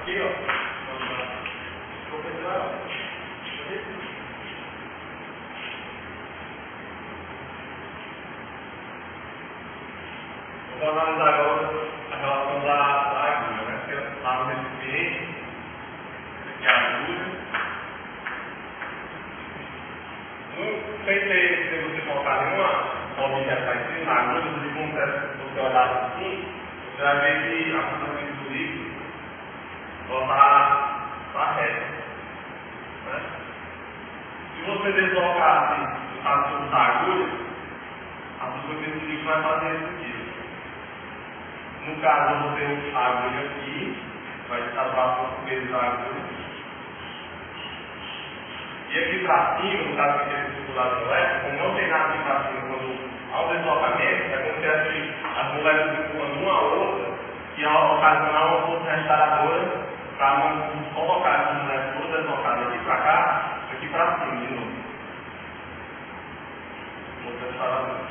Aqui, ó. Vamos analisar agora a relação da agulha, né? Porque lá no recipiente, aqui é a agulha. Sem você colocar nenhuma objeto aqui na agulha, se você olhar assim, você vai ver que a superfície do líquido está reta. Né? Se você deslocar assim, o caso da agulha, a superfície do líquido vai fazer isso aqui. No caso, eu vou ter a agulha aqui, vai estar abaixo do peso da agulha. E aqui para cima, no caso aqui é circulado elétrico, como não tem nada aqui para cima, quando há um deslocamento, acontece que as moléculas empurram uma a outra e ao ocasionar uma força restauradora para não colocar as moléculas deslocadas aqui para cá, aqui para cima de novo. Força restauradora.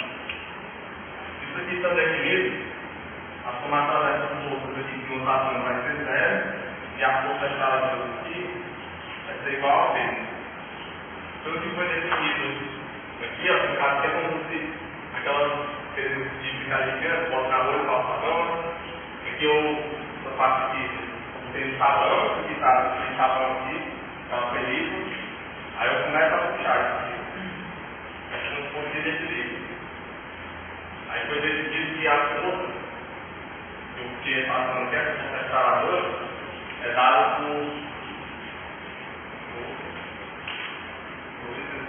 Isso aqui está definido. A somatória dessas forças aqui de rotação vai ser zero e a força restauradora aqui vai ser igual a V. Tudo que foi definido aqui, ó, no caso aqui é como se aquelas coisas de ficar ligando, colocar o olho, calçadão. Aqui essa parte aqui tem um sabão, aqui está tem sabão aqui, aquela película. Aí eu começo a puxar isso aqui. É como se fosse desse livro. Aí foi decidido que a força que é passando aqui, a força restauradora, é dada por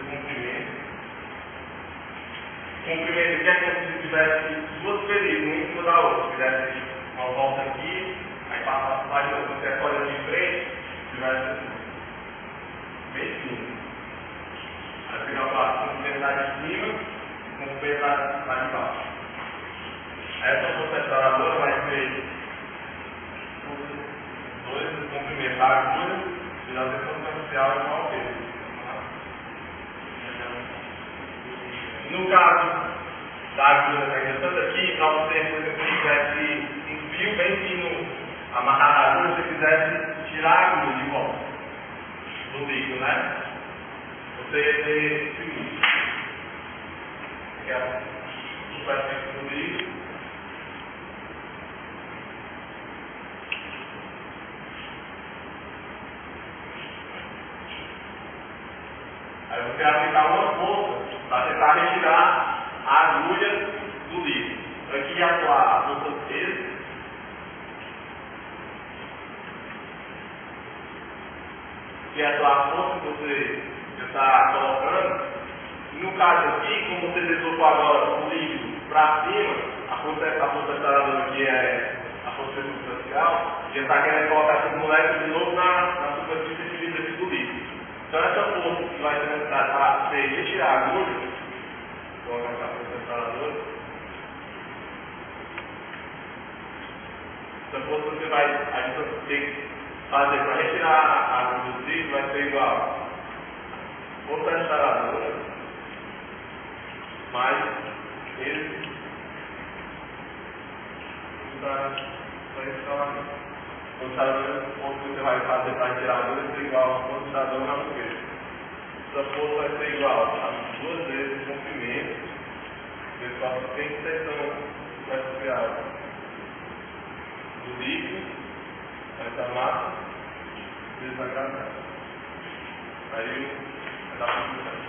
comprimento. Comprimento aqui é como se tivesse duas películas, uma em cima da outra. Se tivesse uma volta aqui, aí passa lá de novo. Você olha de frente, tivesse assim. Bem fino. Aí pegar o braço, comprimento lá de cima, comprimento lá de baixo. Essa força restauradora vai ser dois comprimentos da agulha e da tensão superficial igual ao peso. No caso da agulha caindo tanto aqui, para você, por exemplo, se tivesse um fio bem fino amarrado na agulha, se você quisesse tirar a agulha de volta do líquido, né? Você ia ter o seguinte, que é a superfície do líquido. Aí você vai aplicar uma força para tentar retirar a agulha do líquido. Aqui ia atuar a força do peso. Aqui ia atuar a força que você está colocando. No caso aqui, como você deslocou agora o líquido para cima, a força restauradora aqui é a força superficial, já está querendo colocar essas moléculas de novo na superfície de vidro aqui do líquido. Então essa força que vai ser necessária para você retirar a agulha, colocar essa força restauradora, essa força você vai, a gente vai ter que fazer para retirar a agulha do líquido, vai ser igual a força restauradora mais esse para restaurador. O ponto que você vai fazer para tirar a agulha vai ser igual a força restauradora mais o peso. Essa força vai ser igual a 2 vezes o comprimento vezes a tensão superficial do líquido, essa massa, vezes a gravidade. Aí vai dar para